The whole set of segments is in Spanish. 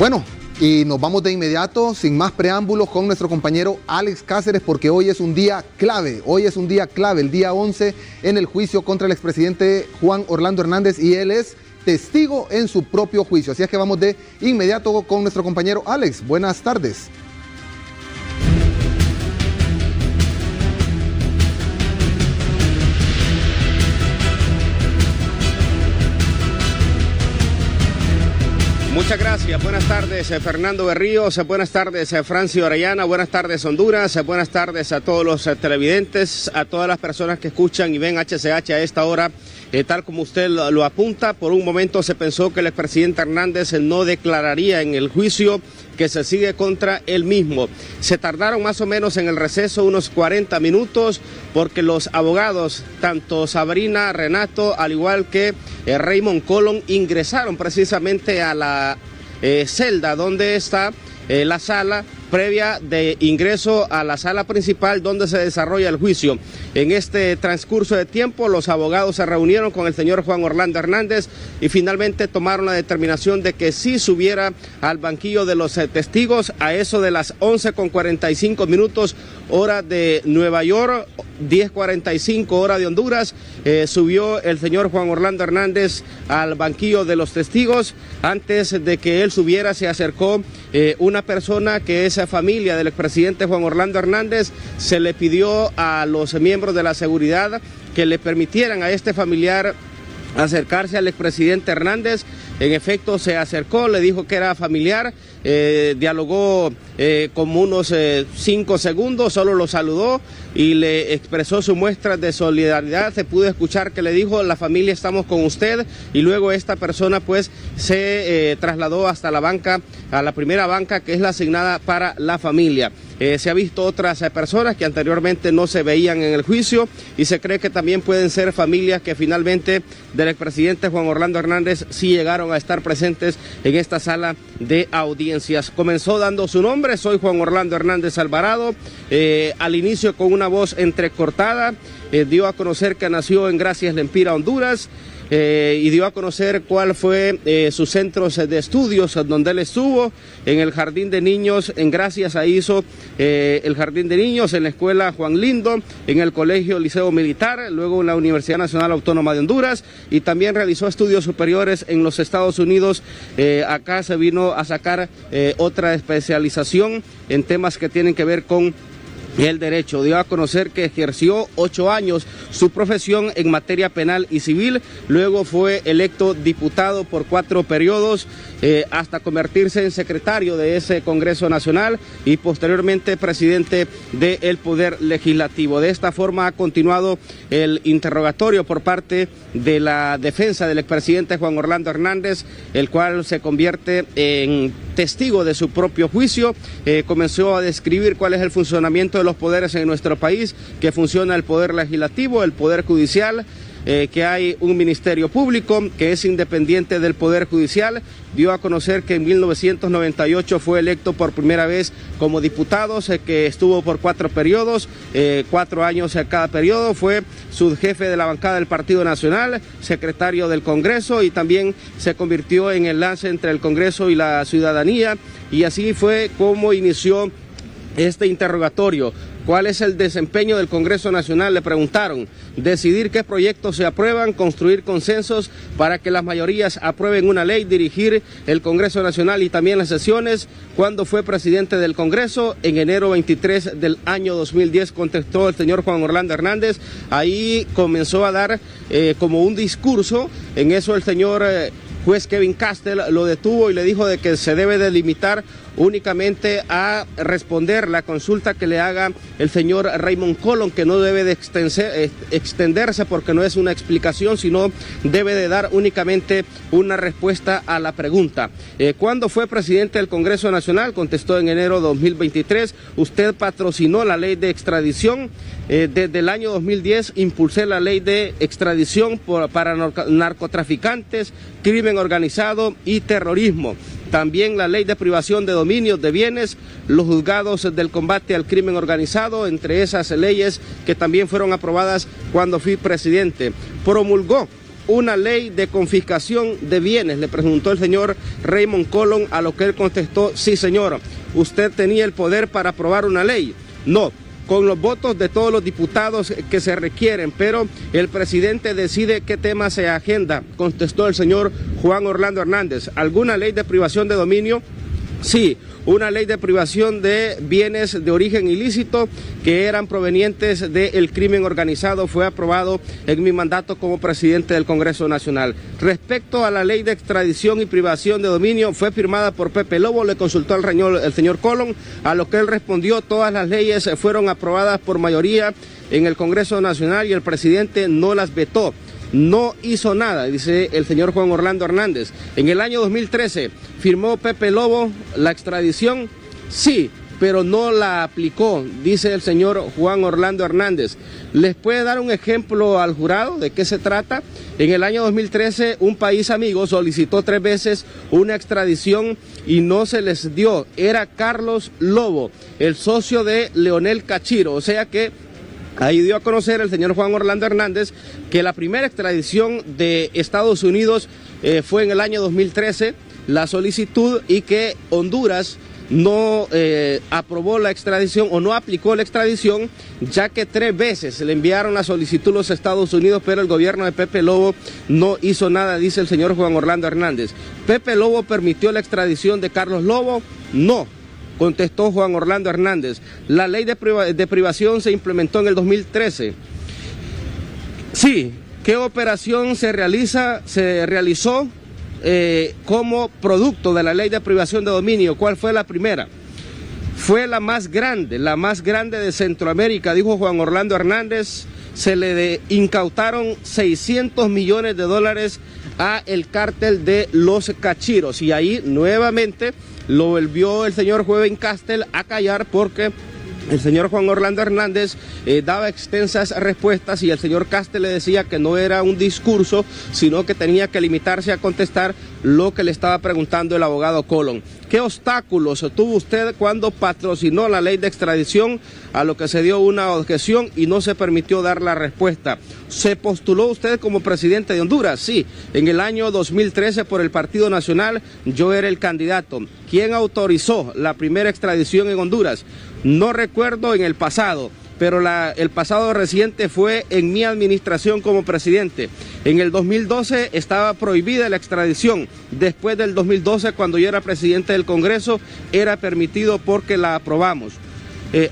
Bueno, y nos vamos de inmediato, sin más preámbulos, con nuestro compañero Alex Cáceres, porque hoy es un día clave, el día 11 en el juicio contra el expresidente Juan Orlando Hernández, y él es testigo en su propio juicio. Así es que vamos de inmediato con nuestro compañero Alex. Buenas tardes. Muchas gracias, buenas tardes Fernando Berríos, buenas tardes Francio Orellana, buenas tardes Honduras, buenas tardes a todos los televidentes, a todas las personas que escuchan y ven HCH a esta hora. Tal como usted lo apunta, por un momento se pensó que el expresidente Hernández no declararía en el juicio que se sigue contra él mismo. Se tardaron más o menos en el receso unos 40 minutos porque los abogados, tanto Sabrina, Renato, al igual que Raymond Colón, ingresaron precisamente a la celda donde está la sala previa de ingreso a la sala principal donde se desarrolla el juicio. En este transcurso de tiempo, los abogados se reunieron con el señor Juan Orlando Hernández y finalmente tomaron la determinación de que sí subiera al banquillo de los testigos a eso de las 11:45 hora de Nueva York, 10:45 hora de Honduras. Subió el señor Juan Orlando Hernández al banquillo de los testigos. Antes de que él subiera, se acercó una persona que es familia del expresidente Juan Orlando Hernández. Se le pidió a los miembros de la seguridad que le permitieran a este familiar acercarse al expresidente Hernández. En efecto, se acercó, le dijo que era familiar, dialogó como unos 5 segundos, solo lo saludó y le expresó su muestra de solidaridad. Se pudo escuchar que le dijo: la familia estamos con usted, y luego esta persona pues se trasladó hasta la banca, a la primera banca que es la asignada para la familia. Se ha visto otras personas que anteriormente no se veían en el juicio y se cree que también pueden ser familias que finalmente del expresidente Juan Orlando Hernández sí llegaron a estar presentes en esta sala de audiencias. Comenzó dando su nombre: soy Juan Orlando Hernández Alvarado, al inicio con una voz entrecortada, dio a conocer que nació en Gracias Lempira, Honduras, y dio a conocer cuál fue sus centros de estudios donde él estuvo. En el Jardín de Niños, en Gracias, ahí hizo el Jardín de Niños, en la Escuela Juan Lindo, en el Colegio Liceo Militar, luego en la Universidad Nacional Autónoma de Honduras, y también realizó estudios superiores en los Estados Unidos. Acá se vino a sacar otra especialización en temas que tienen que ver con el derecho. Dio a conocer que ejerció 8 años su profesión en materia penal y civil, luego fue electo diputado por 4 periodos hasta convertirse en secretario de ese Congreso Nacional y posteriormente presidente del Poder Legislativo. De esta forma ha continuado el interrogatorio por parte de la defensa del expresidente Juan Orlando Hernández, el cual se convierte en testigo de su propio juicio. Comenzó a describir cuál es el funcionamiento de los poderes en nuestro país, que funciona el Poder Legislativo, el Poder Judicial, que hay un Ministerio Público que es independiente del Poder Judicial. Dio a conocer que en 1998 fue electo por primera vez como diputado, que estuvo por 4 periodos, 4 años a cada periodo. Fue subjefe de la bancada del Partido Nacional, secretario del Congreso, y también se convirtió en enlace entre el Congreso y la ciudadanía, y así fue como inició este interrogatorio. ¿Cuál es el desempeño del Congreso Nacional? Le preguntaron. Decidir qué proyectos se aprueban, construir consensos para que las mayorías aprueben una ley, dirigir el Congreso Nacional y también las sesiones. ¿Cuándo fue presidente del Congreso? En enero 23 del año 2010, contestó el señor Juan Orlando Hernández. Ahí comenzó a dar como un discurso. En eso el señor juez Kevin Castell lo detuvo y le dijo de que se debe de limitar únicamente a responder la consulta que le haga el señor Raymond Colón, que no debe de extenderse porque no es una explicación, sino debe de dar únicamente una respuesta a la pregunta. ¿Cuándo fue presidente del Congreso Nacional? Contestó: en enero de 2023. ¿Usted patrocinó la ley de extradición? Desde el año 2010 impulsé la ley de extradición para narcotraficantes, crimen organizado y terrorismo. También la ley de privación de dominios de bienes, los juzgados del combate al crimen organizado, entre esas leyes que también fueron aprobadas cuando fui presidente. Promulgó una ley de confiscación de bienes? Le preguntó el señor Raymond Colón, a lo que él contestó: sí, señor. ¿Usted tenía el poder para aprobar una ley? No, con los votos de todos los diputados que se requieren, pero el presidente decide qué tema se agenda, contestó el señor Juan Orlando Hernández. ¿Alguna ley de privación de dominio? Sí, una ley de privación de bienes de origen ilícito que eran provenientes del crimen organizado fue aprobado en mi mandato como presidente del Congreso Nacional. Respecto a la ley de extradición y privación de dominio, fue firmada por Pepe Lobo, le consultó el señor Colón, a lo que él respondió: todas las leyes fueron aprobadas por mayoría en el Congreso Nacional y el presidente no las vetó. No hizo nada, dice el señor Juan Orlando Hernández. En el año 2013, ¿firmó Pepe Lobo la extradición? Sí, pero no la aplicó, dice el señor Juan Orlando Hernández. ¿Les puede dar un ejemplo al jurado de qué se trata? En el año 2013, un país amigo solicitó 3 veces una extradición y no se les dio. Era Carlos Lobo, el socio de Leonel Cachiro, o sea que ahí dio a conocer el señor Juan Orlando Hernández que la primera extradición de Estados Unidos fue en el año 2013, la solicitud, y que Honduras no aprobó la extradición o no aplicó la extradición, ya que 3 veces le enviaron la solicitud a los Estados Unidos, pero el gobierno de Pepe Lobo no hizo nada, dice el señor Juan Orlando Hernández. ¿Pepe Lobo permitió la extradición de Carlos Lobo? No, contestó Juan Orlando Hernández. La ley de privación se implementó en el 2013. Sí. ¿Qué operación se realizó como producto de la ley de privación de dominio? ¿Cuál fue la primera? Fue la más grande de Centroamérica, dijo Juan Orlando Hernández. Se le incautaron $600 millones a el cártel de los Cachiros, y ahí nuevamente lo volvió el señor Juven Castel a callar, porque el señor Juan Orlando Hernández daba extensas respuestas y el señor Castel le decía que no era un discurso, sino que tenía que limitarse a contestar lo que le estaba preguntando el abogado Colón. ¿Qué obstáculos tuvo usted cuando patrocinó la ley de extradición? A lo que se dio una objeción y no se permitió dar la respuesta. ¿Se postuló usted como presidente de Honduras? Sí, en el año 2013 por el Partido Nacional yo era el candidato. ¿Quién autorizó la primera extradición en Honduras? No recuerdo en el pasado, pero el pasado reciente fue en mi administración como presidente. En el 2012 estaba prohibida la extradición. Después del 2012, cuando yo era presidente del Congreso, era permitido porque la aprobamos.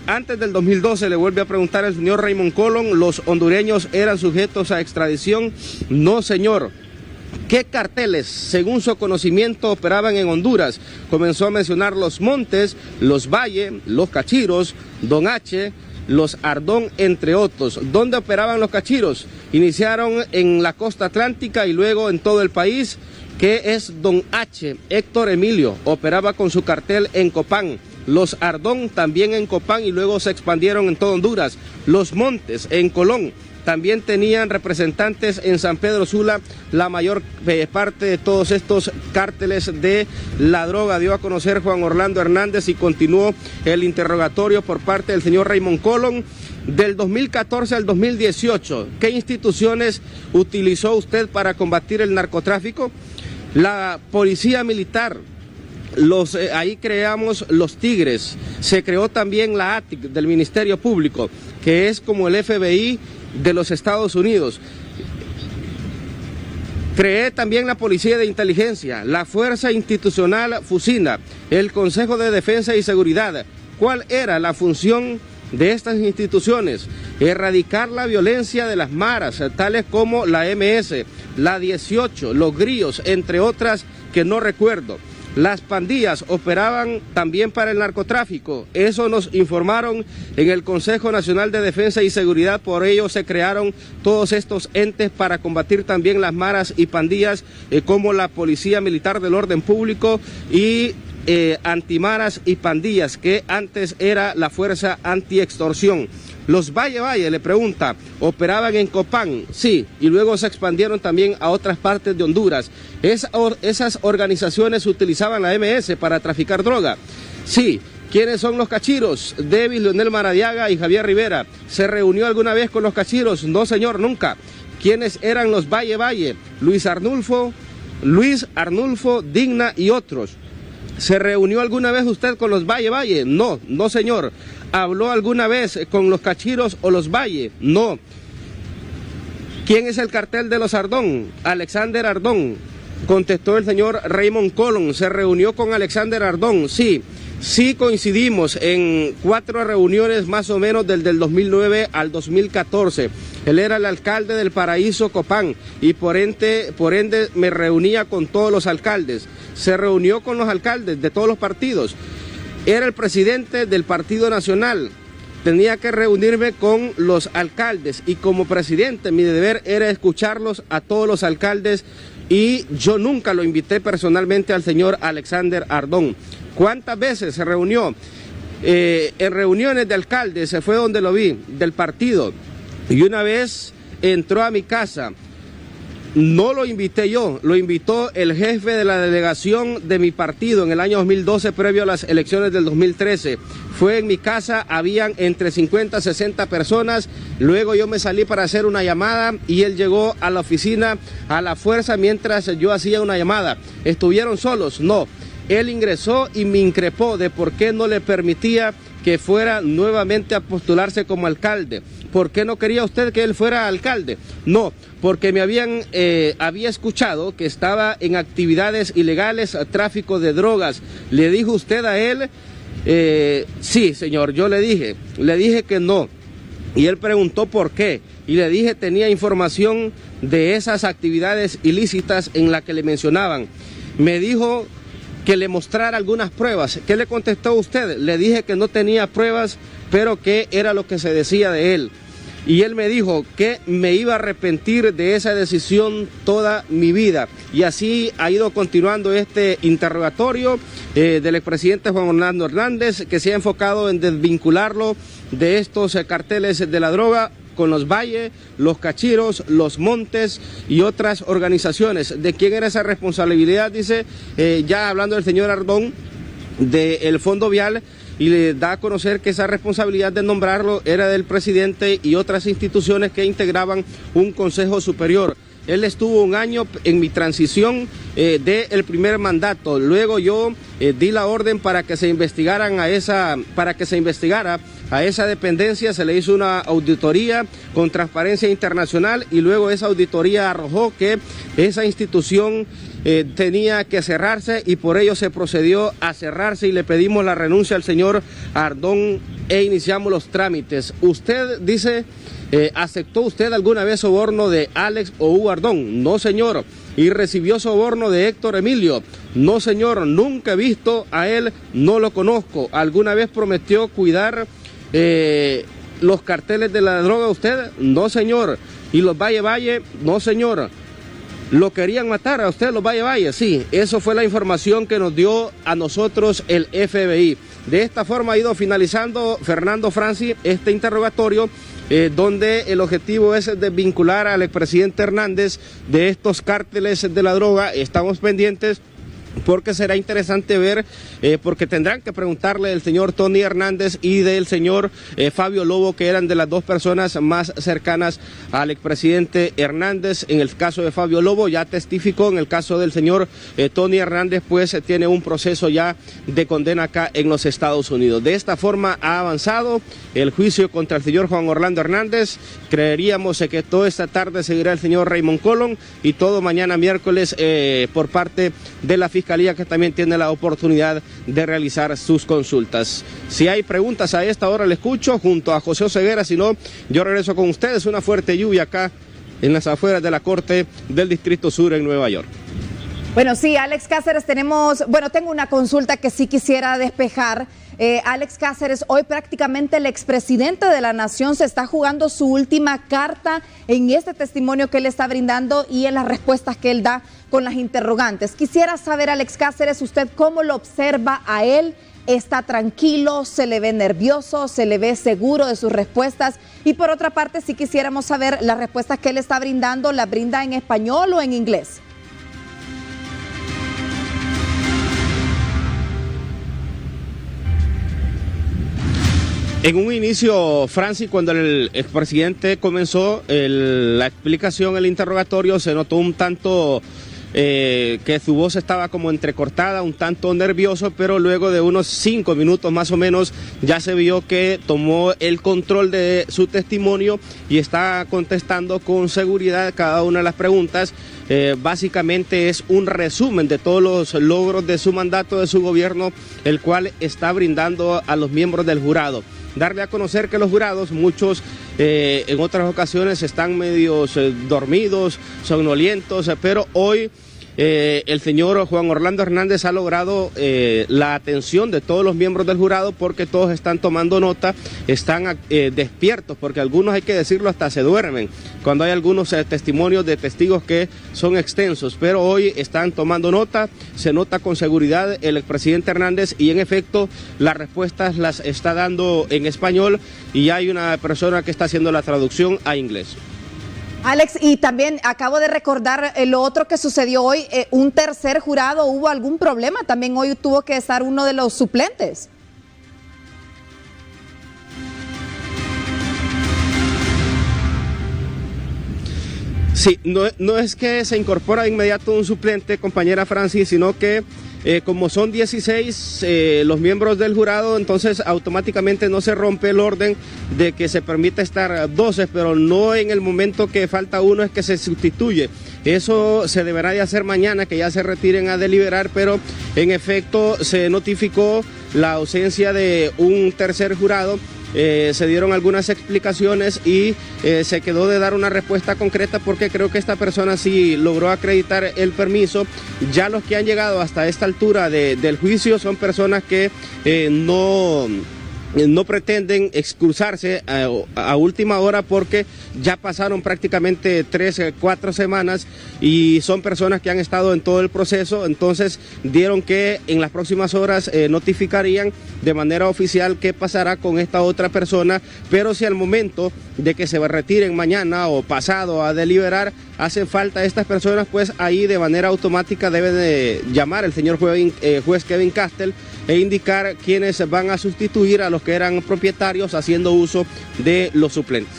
Antes del 2012, le vuelve a preguntar el señor Raymond Colón, ¿los hondureños eran sujetos a extradición? No, señor. ¿Qué carteles, según su conocimiento, operaban en Honduras? Comenzó a mencionar Los Montes, Los Valle, Los Cachiros, Don H., Los Ardón, entre otros. ¿Dónde operaban los Cachiros? Iniciaron en la costa atlántica y luego en todo el país. ¿Qué es Don H? Héctor Emilio operaba con su cartel en Copán. Los Ardón también en Copán y luego se expandieron en todo Honduras. Los Montes en Colón. También tenían representantes en San Pedro Sula. La mayor parte de todos estos cárteles de la droga, dio a conocer Juan Orlando Hernández, y continuó el interrogatorio por parte del señor Raymond Colón. Del 2014 al 2018, ¿qué instituciones utilizó usted para combatir el narcotráfico? La Policía Militar. Ahí creamos los Tigres. Se creó también la ATIC del Ministerio Público, que es como el FBI de los Estados Unidos. Creé también la Policía de Inteligencia, la Fuerza Institucional Fusina, el Consejo de Defensa y Seguridad. ¿Cuál era la función de estas instituciones? Erradicar la violencia de las maras, tales como la MS, la 18, los Grillos, entre otras que no recuerdo. Las pandillas operaban también para el narcotráfico, eso nos informaron en el Consejo Nacional de Defensa y Seguridad. Por ello se crearon todos estos entes para combatir también las maras y pandillas, como la Policía Militar del Orden Público y antimaras y pandillas, que antes era la Fuerza Antiextorsión. Los Valle, le pregunta, ¿operaban en Copán? Sí, y luego se expandieron también a otras partes de Honduras. ¿Esas organizaciones utilizaban la MS para traficar droga? Sí. ¿Quiénes son los Cachiros? David, Leonel Maradiaga y Javier Rivera. ¿Se reunió alguna vez con los Cachiros? No, señor, nunca. ¿Quiénes eran los Valle? Luis Arnulfo, Digna y otros. ¿Se reunió alguna vez usted con los Valle? No, no señor. ¿Habló alguna vez con los Cachiros o los Valle? No. ¿Quién es el cartel de los Ardón? Alexander Ardón. Contestó el señor Raymond Colón. ¿Se reunió con Alexander Ardón? Sí. Sí coincidimos en 4 reuniones más o menos del 2009 al 2014. Él era el alcalde del Paraíso Copán y por ende me reunía con todos los alcaldes. Se reunió con los alcaldes de todos los partidos. Era el presidente del Partido Nacional. Tenía que reunirme con los alcaldes y como presidente mi deber era escucharlos a todos los alcaldes y yo nunca lo invité personalmente al señor Alexander Ardón. ¿Cuántas veces se reunió? En reuniones de alcaldes, se fue donde lo vi, del partido. Y una vez entró a mi casa, no lo invité yo, lo invitó el jefe de la delegación de mi partido en el año 2012, previo a las elecciones del 2013. Fue en mi casa, habían entre 50 y 60 personas, luego yo me salí para hacer una llamada y él llegó a la oficina a la fuerza mientras yo hacía una llamada. ¿Estuvieron solos? No. Él ingresó y me increpó de por qué no le permitía que fuera nuevamente a postularse como alcalde. ¿Por qué no quería usted que él fuera alcalde? No, porque me había escuchado que estaba en actividades ilegales, tráfico de drogas. ¿Le dijo usted a él? Sí, señor, yo le dije que no. Y él preguntó por qué. Y le dije tenía información de esas actividades ilícitas en las que le mencionaban. Me dijo que le mostrara algunas pruebas. ¿Qué le contestó usted? Le dije que no tenía pruebas, pero que era lo que se decía de él. Y él me dijo que me iba a arrepentir de esa decisión toda mi vida. Y así ha ido continuando este interrogatorio del expresidente Juan Orlando Hernández, que se ha enfocado en desvincularlo de estos carteles de la droga con los Valle, los Cachiros, los Montes y otras organizaciones. ¿De quién era esa responsabilidad? Dice, ya hablando del señor Ardón, del Fondo Vial, y le da a conocer que esa responsabilidad de nombrarlo era del presidente y otras instituciones que integraban un consejo superior. Él estuvo un año en mi transición del primer mandato. Luego yo di la orden para que se investigara a esa dependencia. Se le hizo una auditoría con Transparencia Internacional y luego esa auditoría arrojó que esa institución tenía que cerrarse y por ello se procedió a cerrarse y le pedimos la renuncia al señor Ardón e iniciamos los trámites. Usted dice, ¿aceptó usted alguna vez soborno de Alex o Hugo Ardón? No, señor. ¿Y recibió soborno de Héctor Emilio? No, señor. Nunca he visto a él, no lo conozco. ¿Alguna vez prometió cuidar los carteles de la droga usted? No, señor. ¿Y los Valle? No, señor. ¿Lo querían matar a usted los Valle? Sí, eso fue la información que nos dio a nosotros el FBI. De esta forma ha ido finalizando Fernando Franci este interrogatorio, donde el objetivo es desvincular al expresidente Hernández de estos cárteles de la droga. Estamos pendientes porque será interesante ver, porque tendrán que preguntarle del señor Tony Hernández y del señor Fabio Lobo, que eran de las dos personas más cercanas al expresidente Hernández. En el caso de Fabio Lobo ya testificó, en el caso del señor Tony Hernández pues tiene un proceso ya de condena acá en los Estados Unidos. De esta forma ha avanzado el juicio contra el señor Juan Orlando Hernández. Creeríamos que toda esta tarde seguirá el señor Raymond Colón y todo mañana miércoles por parte de la Fiscalía, que también tiene la oportunidad de realizar sus consultas. Si hay preguntas a esta hora le escucho junto a José Oseguera, si no yo regreso con ustedes. Una fuerte lluvia acá en las afueras de la Corte del Distrito Sur en Nueva York. Bueno, sí, Alex Cáceres, tengo una consulta que sí quisiera despejar. Alex Cáceres, hoy prácticamente el expresidente de la Nación se está jugando su última carta en este testimonio que él está brindando y en las respuestas que él da con las interrogantes. Quisiera saber, Alex Cáceres, usted cómo lo observa a él. ¿Está tranquilo? ¿Se le ve nervioso? ¿Se le ve seguro de sus respuestas? Y por otra parte, si quisiéramos saber las respuestas que él está brindando, ¿las brinda en español o en inglés? En un inicio, Francis, cuando el expresidente comenzó la explicación, el interrogatorio, se notó un tanto que su voz estaba como entrecortada, un tanto nervioso, pero luego de unos 5 minutos más o menos ya se vio que tomó el control de su testimonio y está contestando con seguridad cada una de las preguntas. Básicamente es un resumen de todos los logros de su mandato, de su gobierno, el cual está brindando a los miembros del jurado. Darle a conocer que los jurados, muchos en otras ocasiones están medios dormidos, somnolientos, pero hoy el señor Juan Orlando Hernández ha logrado la atención de todos los miembros del jurado, porque todos están tomando nota, están despiertos, porque algunos, hay que decirlo, hasta se duermen cuando hay algunos testimonios de testigos que son extensos, pero hoy están tomando nota, se nota con seguridad el expresidente Hernández, y en efecto las respuestas las está dando en español y hay una persona que está haciendo la traducción a inglés. Alex, y también acabo de recordar lo otro que sucedió hoy, un tercer jurado, ¿hubo algún problema? También hoy tuvo que estar uno de los suplentes. Sí, no es que se incorpora de inmediato un suplente, compañera Francis, sino que como son 16 los miembros del jurado, entonces automáticamente no se rompe el orden de que se permita estar 12, pero no en el momento que falta uno es que se sustituye. Eso se deberá de hacer mañana, que ya se retiren a deliberar, pero en efecto se notificó la ausencia de un tercer jurado. Se dieron algunas explicaciones y se quedó de dar una respuesta concreta, porque creo que esta persona sí logró acreditar el permiso. Ya los que han llegado hasta esta altura del juicio son personas que no pretenden excusarse a última hora, porque ya pasaron prácticamente 3-4 semanas y son personas que han estado en todo el proceso. Entonces dieron que en las próximas horas notificarían de manera oficial qué pasará con esta otra persona, pero si al momento de que se retiren mañana o pasado a deliberar hacen falta estas personas, pues ahí de manera automática debe de llamar el señor juez Kevin Castell e indicar quiénes van a sustituir a los que eran propietarios, haciendo uso de los suplentes.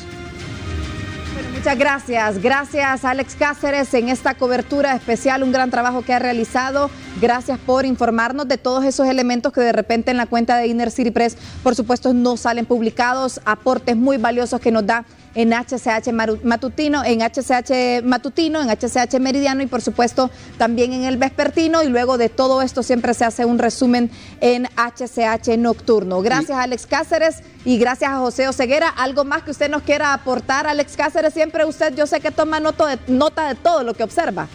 Bueno, muchas gracias. Gracias, Alex Cáceres, en esta cobertura especial, un gran trabajo que ha realizado. Gracias por informarnos de todos esos elementos que de repente en la cuenta de Inner City Press, por supuesto, no salen publicados. Aportes muy valiosos que nos da en HCH Matutino, en HCH Meridiano y por supuesto también en el Vespertino, y luego de todo esto siempre se hace un resumen en HCH Nocturno. Gracias, Alex Cáceres, y gracias a José Oseguera. ¿Algo más que usted nos quiera aportar, Alex Cáceres? Siempre usted, yo sé que toma nota de todo lo que observa.